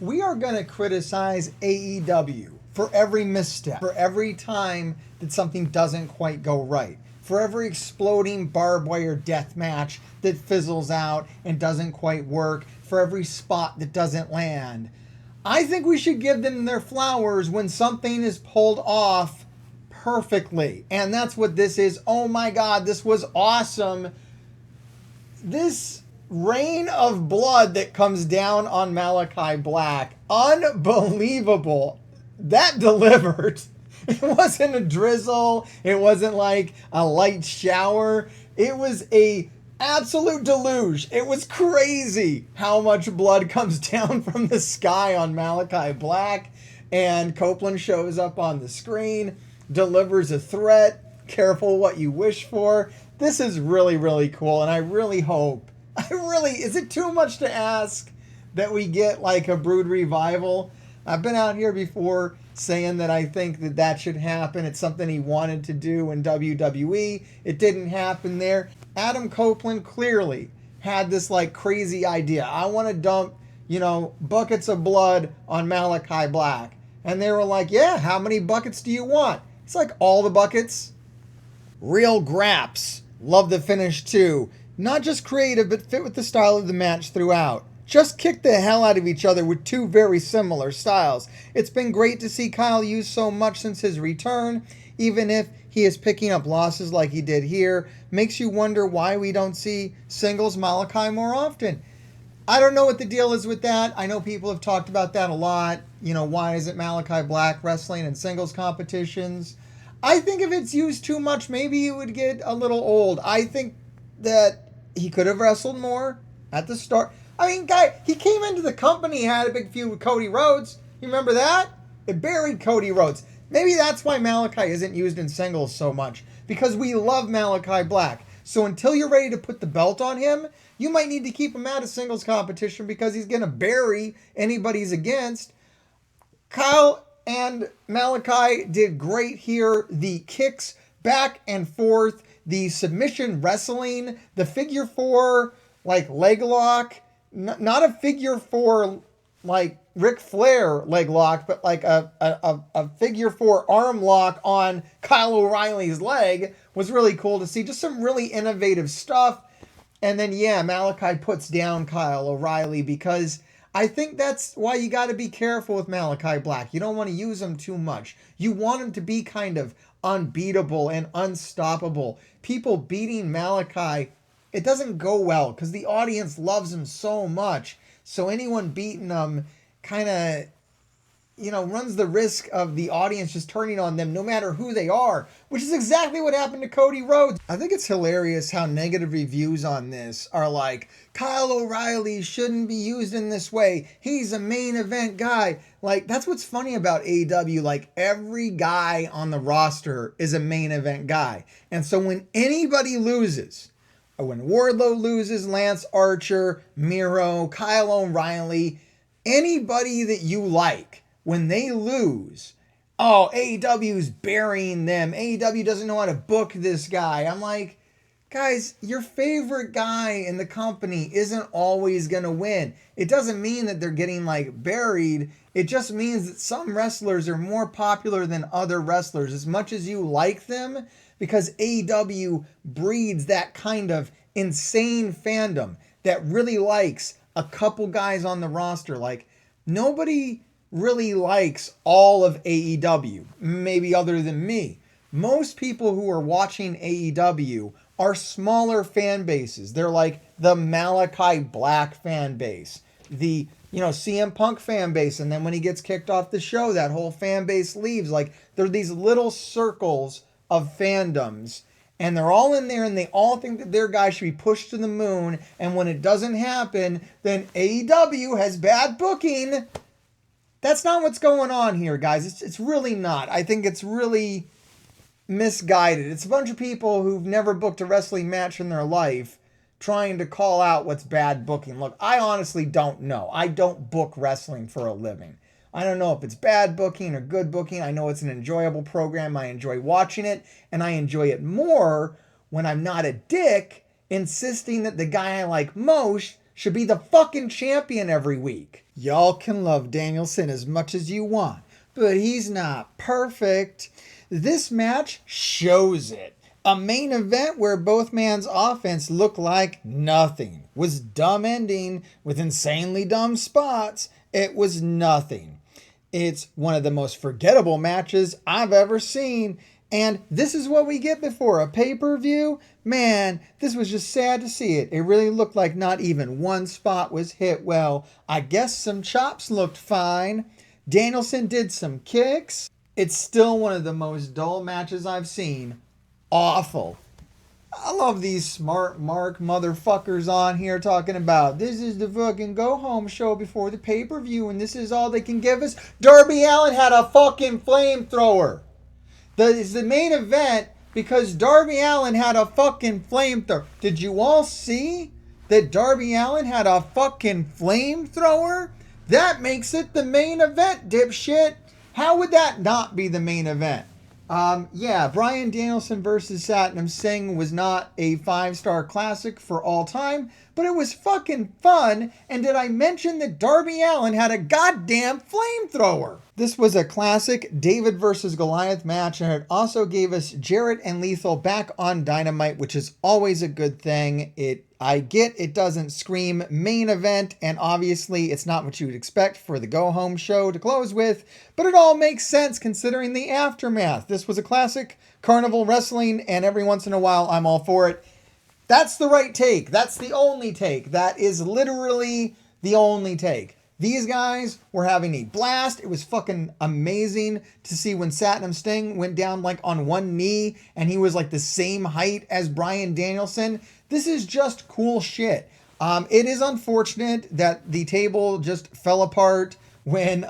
if we are going to criticize AEW for every misstep, for every time that something doesn't quite go right, for every exploding barbed wire death match that fizzles out and doesn't quite work, for every spot that doesn't land, I think we should give them their flowers when something is pulled off perfectly. And that's what this is. Oh my God, this was awesome. This rain of blood that comes down on Malachi Black, unbelievable. That delivered. It wasn't a drizzle. It wasn't like a light shower. It was a absolute deluge. It was crazy how much blood comes down from the sky on Malachi Black. And Copeland shows up on the screen, delivers a threat. Careful what you wish for. This is really, really cool. And I really hope, is it too much to ask that we get like a Brood revival? I've been out here before saying that I think that that should happen. It's something he wanted to do in WWE. It didn't happen there. Adam Copeland clearly had this like crazy idea. I want to dump, buckets of blood on Malachi Black. And they were like, yeah, how many buckets do you want? It's like all the buckets. Real graps. Love the finish too. Not just creative, but fit with the style of the match throughout. Just kick the hell out of each other with two very similar styles. It's been great to see Kyle used so much since his return, even if he is picking up losses like he did here. Makes you wonder why we don't see singles Malachi more often. I don't know what the deal is with that. I know people have talked about that a lot. Why isn't Malachi Black wrestling in singles competitions? I think if it's used too much, maybe it would get a little old. I think that he could have wrestled more at the start. I mean, he came into the company, had a big feud with Cody Rhodes. You remember that? It buried Cody Rhodes. Maybe that's why Malachi isn't used in singles so much, because we love Malachi Black. So until you're ready to put the belt on him, you might need to keep him out of singles competition because he's going to bury anybody he's against. Kyle and Malachi did great here. The kicks back and forth, the submission wrestling, the figure four, like leg lock, not a figure four like Ric Flair leg lock, but like a figure four arm lock on Kyle O'Reilly's leg was really cool to see. Just some really innovative stuff. And then, Malachi puts down Kyle O'Reilly because I think that's why you got to be careful with Malachi Black. You don't want to use him too much. You want him to be kind of unbeatable and unstoppable. People beating Malachi, it doesn't go well because the audience loves him so much. So anyone beating him kind of, runs the risk of the audience just turning on them no matter who they are, which is exactly what happened to Cody Rhodes. I think it's hilarious how negative reviews on this are like, Kyle O'Reilly shouldn't be used in this way. He's a main event guy. Like, that's what's funny about AEW. Like, every guy on the roster is a main event guy. And so when anybody loses, when Wardlow loses, Lance Archer, Miro, Kyle O'Reilly, anybody that you like, when they lose, AEW's burying them. AEW doesn't know how to book this guy. I'm like, guys, your favorite guy in the company isn't always going to win. It doesn't mean that they're getting like buried. It just means that some wrestlers are more popular than other wrestlers as much as you like them, because AEW breeds that kind of insane fandom that really likes a couple guys on the roster. Like, nobody really likes all of AEW, maybe other than me. Most people who are watching AEW are smaller fan bases. They're like the Malachi Black fan base, the CM Punk fan base, and then when he gets kicked off the show, that whole fan base leaves. Like, they're these little circles of fandoms, and they're all in there, and they all think that their guy should be pushed to the moon, and when it doesn't happen, then AEW has bad booking. That's not what's going on here, guys. It's really not. I think it's really misguided. It's a bunch of people who've never booked a wrestling match in their life trying to call out what's bad booking. Look, I honestly don't know. I don't book wrestling for a living. I don't know if it's bad booking or good booking. I know it's an enjoyable program. I enjoy watching it, and I enjoy it more when I'm not a dick insisting that the guy I like most should be the fucking champion every week. Y'all can love Danielson as much as you want, but he's not perfect. This match shows it. A main event where both man's offense looked like nothing. Was dumb ending with insanely dumb spots. It was nothing. It's one of the most forgettable matches I've ever seen. And this is what we get before a pay-per-view? Man, this was just sad to see it. It really looked like not even one spot was hit well. I guess some chops looked fine. Danielson did some kicks. It's still one of the most dull matches I've seen. Awful. I love these smart mark motherfuckers on here talking about this is the fucking go home show before the pay-per-view and this is all they can give us. Darby Allin had a fucking flamethrower. It's the main event because Darby Allin had a fucking flamethrower. Did you all see that Darby Allin had a fucking flamethrower? That makes it the main event, dipshit. How would that not be the main event? Yeah, Bryan Danielson versus Satnam Singh was not a 5-star classic for all time, but it was fucking fun. And did I mention that Darby Allin had a goddamn flamethrower? This was a classic David versus Goliath match, and it also gave us Jarrett and Lethal back on Dynamite, which is always a good thing. I get it doesn't scream main event, and obviously it's not what you would expect for the go-home show to close with, but it all makes sense considering the aftermath. This was a classic Carnival Wrestling, and every once in a while I'm all for it. That's the right take. That's the only take. That is literally the only take. These guys were having a blast. It was fucking amazing to see when Satnam Singh went down like on one knee and he was like the same height as Bryan Danielson. This is just cool shit. It is unfortunate that the table just fell apart when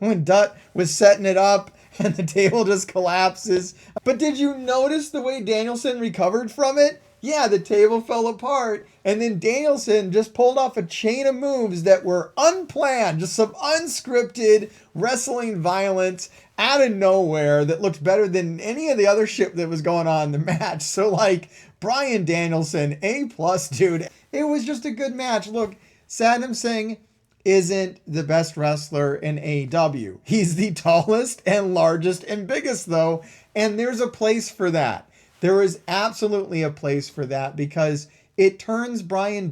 Dutt was setting it up and the table just collapses. But did you notice the way Danielson recovered from it? Yeah, the table fell apart, and then Danielson just pulled off a chain of moves that were unplanned, just some unscripted wrestling violence out of nowhere that looked better than any of the other shit that was going on in the match. So, like, Bryan Danielson, A+, dude. It was just a good match. Look, Satnam Singh isn't the best wrestler in AEW. He's the tallest and largest and biggest, though, and there's a place for that. There is absolutely a place for that because it turns Bryan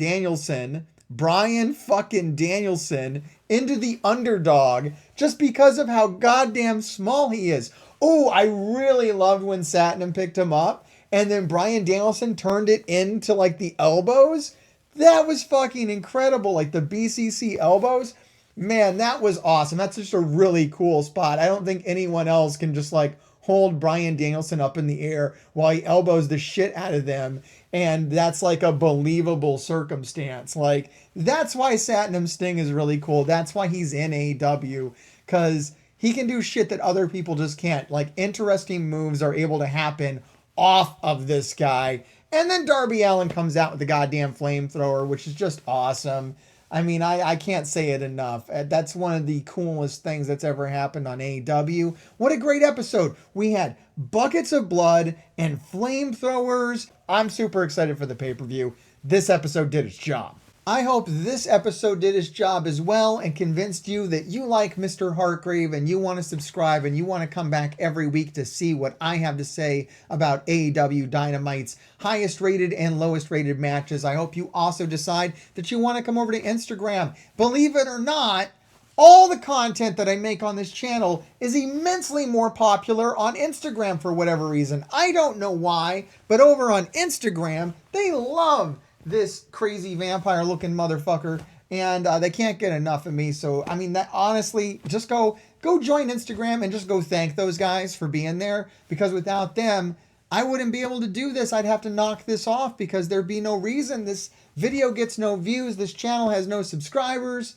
fucking Danielson into the underdog just because of how goddamn small he is. Oh, I really loved when Satnam picked him up and then Bryan Danielson turned it into like the elbows. That was fucking incredible. Like the BCC elbows. Man, that was awesome. That's just a really cool spot. I don't think anyone else can just like hold Bryan Danielson up in the air while he elbows the shit out of them. And that's like a believable circumstance. Like, that's why Satnam Singh is really cool. That's why he's in AEW. Because he can do shit that other people just can't. Like, interesting moves are able to happen off of this guy. And then Darby Allin comes out with the goddamn flamethrower, which is just awesome. I mean, I can't say it enough. That's one of the coolest things that's ever happened on AEW. What a great episode. We had buckets of blood and flamethrowers. I'm super excited for the pay-per-view. This episode did its job. I hope this episode did its job as well and convinced you that you like Mr. Hartgrave and you want to subscribe and you want to come back every week to see what I have to say about AEW Dynamite's highest rated and lowest rated matches. I hope you also decide that you want to come over to Instagram. Believe it or not, all the content that I make on this channel is immensely more popular on Instagram for whatever reason. I don't know why, but over on Instagram, they love this crazy vampire looking motherfucker and they can't get enough of me. So I mean, that honestly, just go join Instagram and just go thank those guys for being there, because without them I wouldn't be able to do this. I'd have to knock this off because there'd be no reason. This video gets no views, this channel has no subscribers,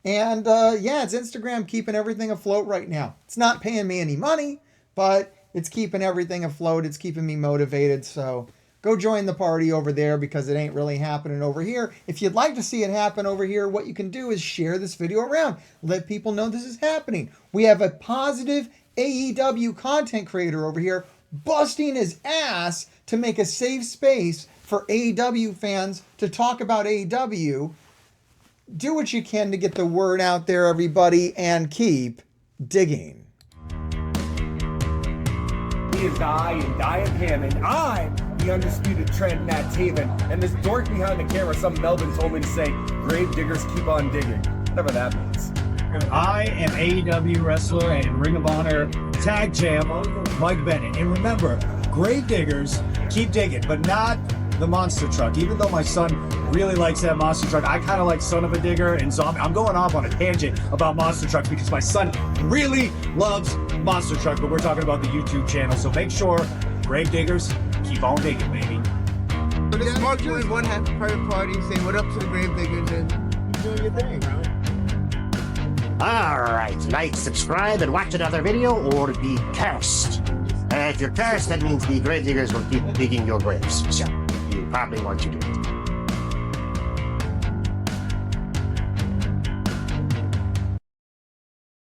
and yeah, it's Instagram keeping everything afloat right now. It's not paying me any money, but it's keeping everything afloat. It's keeping me motivated. So go join the party over there because it ain't really happening over here. If you'd like to see it happen over here, what you can do is share this video around. Let people know this is happening. We have a positive AEW content creator over here busting his ass to make a safe space for AEW fans to talk about AEW. Do what you can to get the word out there, everybody, and keep digging. He is I, and I am him, and I'm the undisputed Trent Matt Taven. And this dork behind the camera, some Melvin told me to say, grave diggers keep on digging. Whatever that means. I am AEW wrestler and Ring of Honor tag champ Mike Bennett. And remember, grave diggers keep digging, but not the monster truck. Even though my son really likes that monster truck, I kind of like Son of a Digger, and so I'm going off on a tangent about monster trucks because my son really loves monster truck, but we're talking about the YouTube channel, so make sure, grave diggers, keep on digging, baby. So this Mark doing one happy private party, saying what up to the grave diggers, and you doing your thing, bro. Alright, like, subscribe, and watch another video, or be cursed. If you're cursed, that means the grave diggers will keep digging your graves, so you probably want to do it.